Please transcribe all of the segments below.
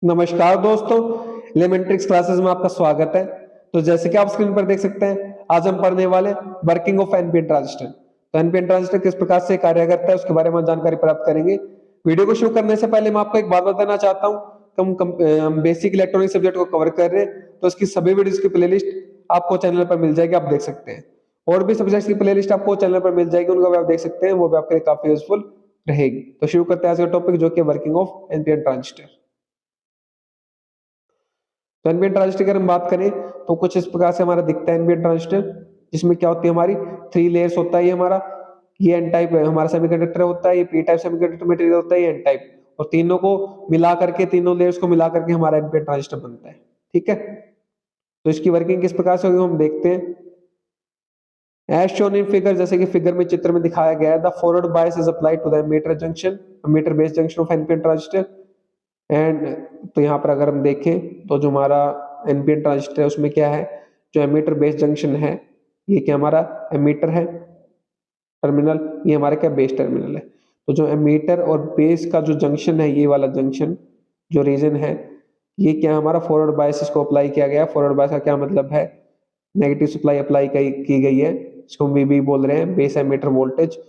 नमस्कार दोस्तों, एलिमेंट्रिक्स क्लासेस में आपका स्वागत है। तो जैसे कि आप स्क्रीन पर देख सकते हैं, आज हम पढ़ने वाले वर्किंग ऑफ एनपीएन ट्रांजिस्टर। तो एनपीएन ट्रांजिस्टर किस प्रकार से कार्य करता है उसके बारे में जानकारी प्राप्त करेंगे। वीडियो को शुरू करने से पहले मैं आपको एक बात बताना चाहता हूँ कि हम बेसिक इलेक्ट्रॉनिक सब्जेक्ट को कवर कर रहे हैं, तो इसकी सभी वीडियोस की प्लेलिस्ट आपको चैनल पर मिल जाएगी, आप देख सकते हैं। और भी सब्जेक्ट्स की प्लेलिस्ट आपको चैनल पर मिल जाएगी, उनको भी आप देख सकते हैं, वो भी आपके लिए काफी यूजफुल रहेगी। तो शुरू करते हैं आज का टॉपिक, जो कि वर्किंग ऑफ एनपीएन ट्रांजिस्टर। तो एनपीएन ट्रांजिस्टर की अगर हम बात करें तो कुछ इस प्रकार से हमारा दिखता है एनपीएन ट्रांजिस्टर, जिसमें क्या होती है हमारी थ्री लेयर्स होता है। ये हमारा ये एन टाइप हमारा सेमीकंडक्टर होता है, ये पी टाइप सेमीकंडक्टर मटेरियल होता है, ये एन टाइप, और तीनों को मिला करके, तीनों लेयर्स को मिला करके हमारा एनपीएन ट्रांजिस्टर बनता है। ठीक है, तो इसकी वर्किंग किस प्रकार से होगी हम देखते हैं। एज शोन इन फिगर, जैसे कि फिगर में चित्र में दिखाया गया है, the forward bias is applied to the emitter junction, emitter base junction of NPN transistor. And तो यहाँ पर अगर हम देखें तो जो हमारा एनपीएन ट्रांजिस्टर है उसमें क्या है, जो एमीटर बेस जंक्शन है, ये क्या हमारा एमीटर है टर्मिनल, ये हमारा क्या बेस टर्मिनल है। तो जो एमीटर और बेस का जो जंक्शन है, ये वाला जंक्शन जो रीजन है, ये क्या हमारा फॉरवर्ड बायस इसको अप्लाई किया गया है। फॉरवर्ड बायस का क्या मतलब है, नेगेटिव सप्लाई अप्लाई की गई है, इसको हम वीबी बोल रहे हैं, बेस एमीटर वोल्टेज।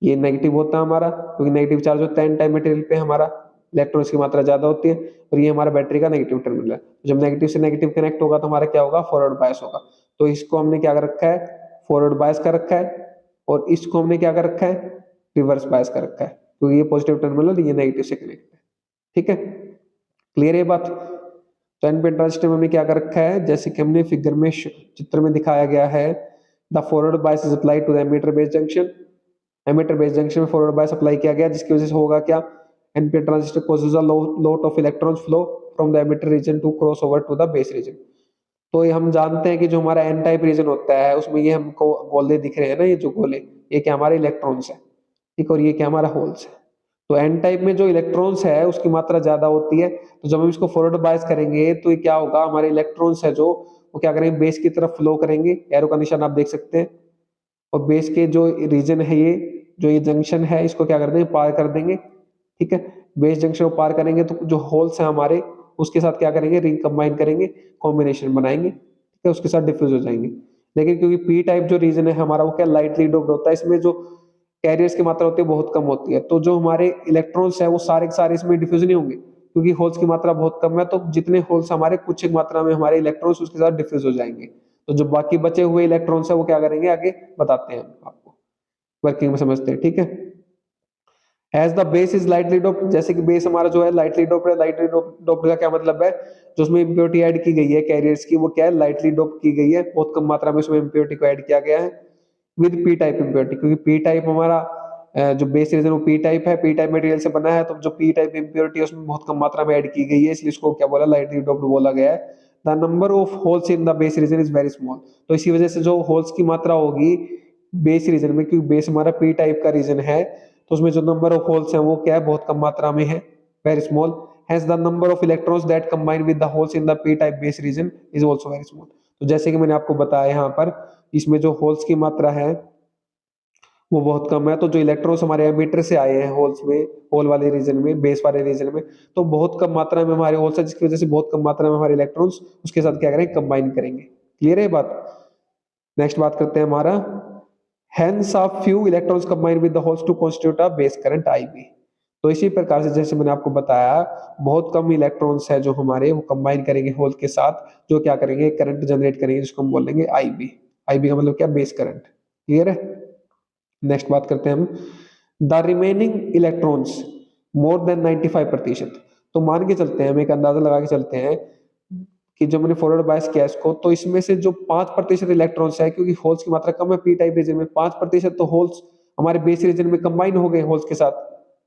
ये नेगेटिव होता है हमारा, क्योंकि नेगेटिव चार्ज होता है एन टाइप मटेरियल पे, हमारा इलेक्ट्रॉन्स की मात्रा ज्यादा होती है, और ये हमारा बैटरी का नेगेटिव टर्मिनल है। जब नेगेटिव से नेगेटिव कनेक्ट होगा तो हमारा क्या होगा, फॉरवर्ड बायस होगा। तो इसको हमने क्या कर रखा है, फॉरवर्ड बायस कर रखा है, और इसको हमने क्या कर रखा है, रिवर्स बायस कर रखा है, क्योंकि ये पॉजिटिव टर्मिनल, ये नेगेटिव से कनेक्ट है। ठीक है, क्लियर है बात। तो एनपीएन ट्रांजिस्टर में हमने क्या कर रखा है, जैसे कि हमने फिगर में चित्र में दिखाया गया है, the forward bias is applied to the emitter base junction. Emitter base junction में फॉरवर्ड बायस अप्लाई किया गया, जिसकी वजह से होगा क्या, NPN transistor causes a lot of electrons flow from the emitter region to cross over to the base region। तो ये हम जानते हैं कि जो हमारा एन टाइप रीजन होता है उसमें ये हमको गोले दिख रहे हैं ना, ये जो गोले, ये क्या हमारे इलेक्ट्रॉन्स है। ठीक, और ये क्या हमारा होल्स है। तो एन टाइप में जो इलेक्ट्रॉन्स है उसकी मात्रा ज्यादा होती है, तो जब हम इसको फॉरवर्ड बायस करेंगे तो ये क्या होगा, हमारे इलेक्ट्रॉन्स है जो, वो क्या करेंगे, बेस की तरफ फ्लो करेंगे। एरो का निशान आप देख सकते हैं, और बेस के जो रीजन है, ये जो ये जंक्शन है, इसको क्या कर देंगे, पार कर देंगे। ठीक है, बेस जंक्शन को पार करेंगे तो जो होल्स है हमारे, उसके साथ क्या करेंगे, रिंग कंबाइन करेंगे, कॉम्बिनेशन बनाएंगे। ठीक है, उसके साथ डिफ्यूज हो जाएंगे। लेकिन क्योंकि पी टाइप जो रीजन है हमारा, वो क्या लाइटली डोप्ड होता है, इसमें जो कैरियर्स की मात्रा होती है बहुत कम होती है, तो जो हमारे इलेक्ट्रॉन्स है वो सारे के सारे इसमें डिफ्यूज नहीं होंगे, क्योंकि होल्स की मात्रा बहुत कम है। तो जितने होल्स हमारे, कुछ एक मात्रा में हमारे इलेक्ट्रॉन्स उसके साथ डिफ्यूज हो जाएंगे। तो जो बाकी बचे हुए इलेक्ट्रॉन्स है वो क्या करेंगे, आगे बताते हैं हम आपको, वर्किंग में समझते हैं। ठीक है, as the base is lightly doped, जैसे कि बेस हमारा जो है लाइटली डोप्ड है। लाइटली डोप्ड का क्या मतलब है, जो उसमें इम्प्योरिटी ऐड की गई है कैरियर्स की, वो क्या है, लाइटली डोप की गई है, बहुत कम मात्रा में उसमें इम्प्योरिटी को ऐड किया गया है, विद पी टाइप इम्प्योरिटी। क्योंकि पी टाइप हमारा जो बेस रीजन वो पी टाइप है, पी टाइप मटेरियल से बना है, तो जो पी टाइप इम्प्योरिटी है उसमें बहुत कम मात्रा में ऐड की गई है, इसलिए इसको क्या बोला, लाइटली डोप्ड बोला गया है। The number of holes in the base reason is very small, तो इसी वजह से जो होल्स की मात्रा होगी बेस रीजन में, क्योंकि बेस हमारा पी टाइप का रीजन है, तो उसमें जो नंबर ऑफ होल्स हैं वो क्या है, बहुत कम मात्रा में है, very small. Has the number of electrons that combine with the holes in the P type base reason is also very small. तो जैसे कि मैंने आपको बताया यहाँ पर, इसमें जो होल्स की मात्रा है वो बहुत कम है, तो जो इलेक्ट्रॉन्स हमारे एमीटर से आए हैं होल्स में, होल वाले रीजन में, बेस वाले रीजन में, तो बहुत कम मात्रा में हमारे होल्स है, जिसकी वजह से बहुत कम मात्रा में हमारे इलेक्ट्रॉन्स उसके साथ क्या करेंगे, कंबाइन करेंगे। क्लियर है बात। नेक्स्ट बात करते हैं हमारा, hence a few electrons combine with the holes to constitute a base current IB। तो इसी प्रकार से जैसे मैंने आपको बताया, बहुत कम इलेक्ट्रॉन्स है जो हमारे, वो कंबाइन करेंगे होल के साथ, जो क्या करेंगे, करंट जनरेट करेंगे, जिसको हम बोलेंगे आईबी। आईबी का मतलब क्या, बेस करंट। क्लियर है। नेक्स्ट बात करते हैं हम, the remaining electrons more than 95%। तो मान के चलते हैं, हम एक अंदाजा लगा के चलते हैं कि जब मैंने फॉरवर्ड बायस किया इसको, तो इसमें से जो 5% इलेक्ट्रॉन्स है, क्योंकि होल्स की मात्रा कम है पी टाइप रीजन में, 5%, तो होल्स हमारे बेस रीजन में कंबाइन हो गए होल्स के साथ,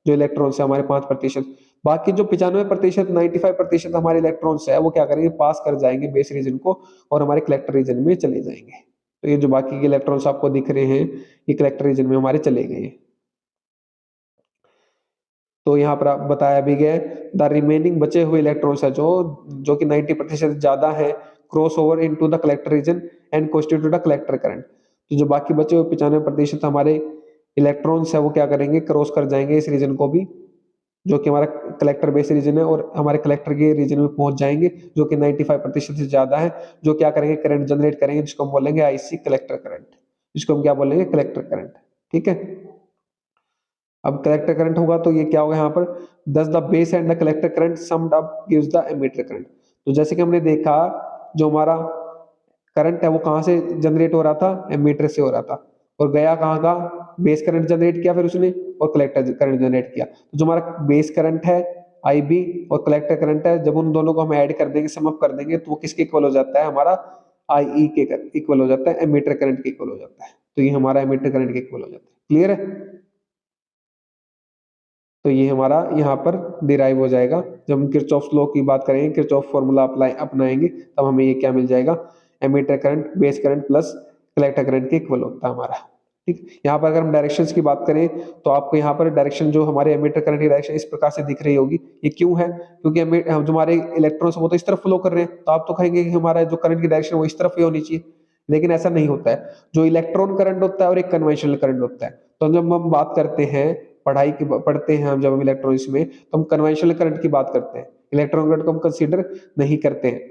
जो इलेक्ट्रॉन्स है हमारे 5%। बाकी जो 95%, 95% हमारे इलेक्ट्रॉन्स है, वो क्या करेंगे, पास कर जाएंगे बेस रीजन को, और हमारे कलेक्टर रीजन में चले जाएंगे। तो ये जो बाकी के इलेक्ट्रॉन्स आपको दिख रहे हैं, ये कलेक्टर रीजन में हमारे चले गए। तो यहाँ पर बताया भी गया, द रिमेनिंग बचे हुए इलेक्ट्रॉन्स है जो जो कि 90% ज्यादा है, cross over into the collector region and constitute the collector current. तो जो बाकी बचे हुए 95% हमारे इलेक्ट्रॉन्स है, वो क्या करेंगे, क्रॉस कर जाएंगे इस रीजन को भी, जो कि हमारा कलेक्टर बेस रीजन है, और हमारे कलेक्टर के रीजन में पहुंच जाएंगे जो कि 95% से ज्यादा है, जो क्या करेंगे, करंट जनरेट करेंगे, जिसको हम बोलेंगे आईसी कलेक्टर करंट, जिसको हम क्या बोलेंगे, कलेक्टर करंट। ठीक है, अब कलेक्टर करंट होगा तो ये क्या होगा यहाँ पर, thus the base and the collector current summed up gives the emitter current. तो जैसे कि हमने देखा, जो हमारा करंट है वो कहाँ से जनरेट हो रहा था, एमीटर से हो रहा था, और गया कहाँ का, बेस करंट जनरेट किया फिर उसने, और कलेक्टर करंट जनरेट किया। तो जो हमारा बेस करंट है आईबी और कलेक्टर करंट है, जब उन दोनों को हम ऐड कर देंगे, सम अप कर देंगे, तो वो किसके इक्वल हो जाता है, हमारा आईई के इक्वल हो जाता है, एमीटर करंट के इक्वल हो जाता है। तो ये हमारा एमीटर करंट के इक्वल हो जाता है। क्लियर है? तो ये हमारा यहाँ पर डिराइव हो जाएगा। जब हम किरचॉफ लॉ की बात करेंगे, किरचॉफ फॉर्मूला अपनाएंगे, तब हमें ये क्या मिल जाएगा, emitter current base current plus collector current के इक्वल होता है हमारा। ठीक, यहाँ पर अगर हम डायरेक्शंस की बात करें तो आपको यहाँ पर डायरेक्शन जो हमारे एमीटर करंट की डायरेक्शन इस प्रकार से दिख रही होगी। ये क्यों है? क्योंकि जो हमारे इलेक्ट्रॉन्स वो तो इस तरफ फ्लो कर रहे हैं, तो आप तो कहेंगे कि हमारा जो करंट की डायरेक्शन वो इस तरफ ही होनी चाहिए, लेकिन ऐसा नहीं होता है। जो इलेक्ट्रॉन करंट होता है और एक कन्वेंशनल करंट होता है। तो जब हम बात करते हैं, पढ़ते हैं हम जब हम इलेक्ट्रॉनिक्स में, तो हम कन्वेंशनल करंट की बात करते हैं, इलेक्ट्रॉन करंट को हम कंसीडर नहीं करते हैं।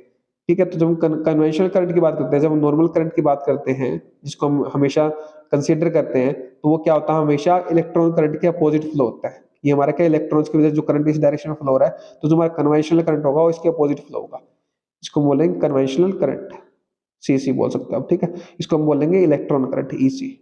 ठीक है, तो जब हम कन्वेंशनल करंट की बात करते हैं, जब हम नॉर्मल करंट की बात करते हैं, जिसको हम हमेशा कंसीडर करते हैं, तो वो क्या होता है, हमेशा इलेक्ट्रॉन करंट के अपोजिट फ्लो होता है। ये हमारा क्या, इलेक्ट्रॉन्स की वजह से जो करंट इस डायरेक्शन में फ्लो हो रहा है, तो जो हमारा कन्वेंशनल करंट होगा वो इसके अपोजिट फ्लो होगा, इसको बोलेंगे कन्वेंशनल करंट, सीसी बोल सकते हो आप। ठीक है, इसको हम बोलेंगे इलेक्ट्रॉन करंट, ईसी।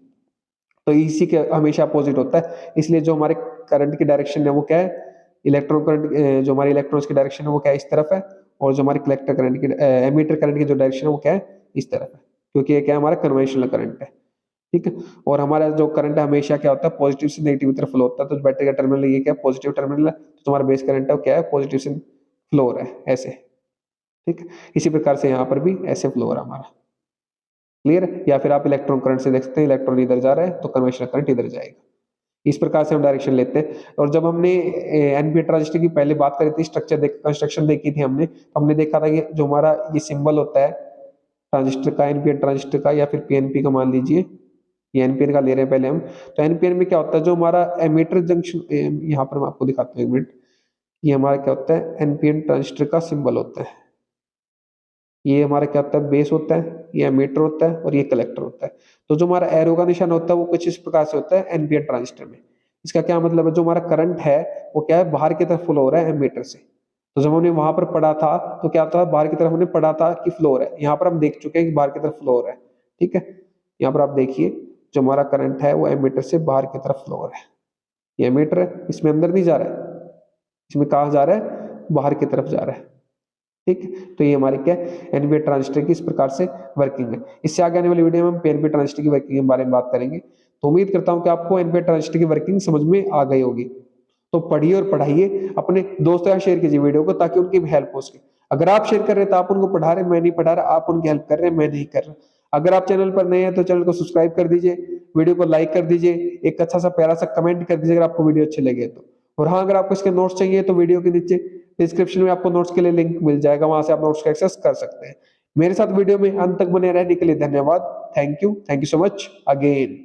तो ईसी के हमेशा अपोजिट होता है, इसलिए जो हमारे करंट की डायरेक्शन है वो क्या है, इलेक्ट्रॉन करंट, जो हमारी इलेक्ट्रॉन्स की डायरेक्शन है वो क्या है, इस तरफ है, और जो हमारी कलेक्टर करंट की, एमीटर करंट की जो डायरेक्शन है वो क्या है, इस तरफ है, क्योंकि ये क्या है, हमारा कन्वेंशनल करंट है। ठीक है, और हमारा जो करंट है हमेशा क्या होता है, पॉजिटिव से नेगेटिव की तरफ फ्लो होता है। तो बैटरी का टर्मिनल ये क्या है, पॉजिटिव टर्मिनल है, तो तुम्हारा बेस करंट है वो क्या है, पॉजिटिव से फ्लो हो रहा है, ऐसे। ठीक है, इसी प्रकार से यहाँ पर भी ऐसे फ्लो हो रहा है हमारा। क्लियर है? या फिर आप इलेक्ट्रॉन करंट से देख सकते हैं, इलेक्ट्रॉन इधर जा रहा है तो कन्वेंशनल करंट इधर जाएगा। इस प्रकार से हम डायरेक्शन लेते हैं। और जब हमने एनपीएन ट्रांजिस्टर की पहले बात करी थी, स्ट्रक्चर कंस्ट्रक्शन देखी थी हमने, तो हमने देखा था कि जो हमारा ये सिंबल होता है ट्रांजिस्टर का, एनपीएन ट्रांजिस्टर का या फिर पीएनपी का मान लीजिए, ये एनपीएन का ले रहे हैं पहले हम। तो एनपीएन में क्या होता है, जो हमारा एमीटर जंक्शन, यहाँ पर मैं आपको दिखाता हूँ एक मिनट, ये हमारा क्या होता है, एनपीएन ट्रांजिस्टर का सिंबल होता है। ये हमारा क्या होता है, बेस होता है, ये एमीटर होता है, और ये कलेक्टर होता है। तो जो हमारा एरो का निशान होता है वो कुछ इस प्रकार से होता है एनपीएन ट्रांजिस्टर में। इसका क्या मतलब है, जो हमारा करंट है वो क्या है, बाहर की तरफ फ्लो हो रहा है एमीटर से। तो जब हमने वहां पर पढ़ा था तो क्या था, बाहर की तरफ हमने पढ़ा था कि फ्लो हो रहा है, यहाँ पर हम देख चुके हैं कि बाहर की तरफ फ्लो हो रहा है। ठीक है, यहाँ पर आप देखिए, जो हमारा करंट है वो एमीटर से बाहर की तरफ फ्लो हो रहा है। ये एमीटर है, इसमें अंदर नहीं जा रहा है, इसमें कहा जा रहा है, बाहर की तरफ जा रहा है। ठीक, तो ये हमारे क्या है, एनपीएन ट्रांजिस्टर की इस प्रकार से वर्किंग है। इससे आगे आने वाली वीडियो में हम एनपीएन ट्रांजिस्टर की वर्किंग के बारे में बात करेंगे। तो उम्मीद करता हूं कि आपको एनपीएन ट्रांजिस्टर की वर्किंग समझ में आ गई होगी। तो पढ़िए और पढ़ाइए, अपने दोस्तों से शेयर कीजिए वीडियो को, ताकि उनकी भी हेल्प हो सके। अगर आप शेयर कर रहे हैं तो आप उनको पढ़ा रहे हैं, मैं नहीं पढ़ा रहा, आप उनकी हेल्प कर रहे हैं, मैं नहीं कर रहा। अगर आप चैनल पर नए हैं तो चैनल को सब्सक्राइब कर दीजिए, वीडियो को लाइक कर दीजिए, एक अच्छा सा प्यारा सा कमेंट कर दीजिए अगर आपको वीडियो अच्छे लगे तो। और हाँ, अगर आपको इसके नोट्स चाहिए तो वीडियो के नीचे डिस्क्रिप्शन में आपको नोट्स के लिए लिंक मिल जाएगा, वहां से आप नोट्स का एक्सेस कर सकते हैं। मेरे साथ वीडियो में अंत तक बने रहने के लिए धन्यवाद। Thank you so much again.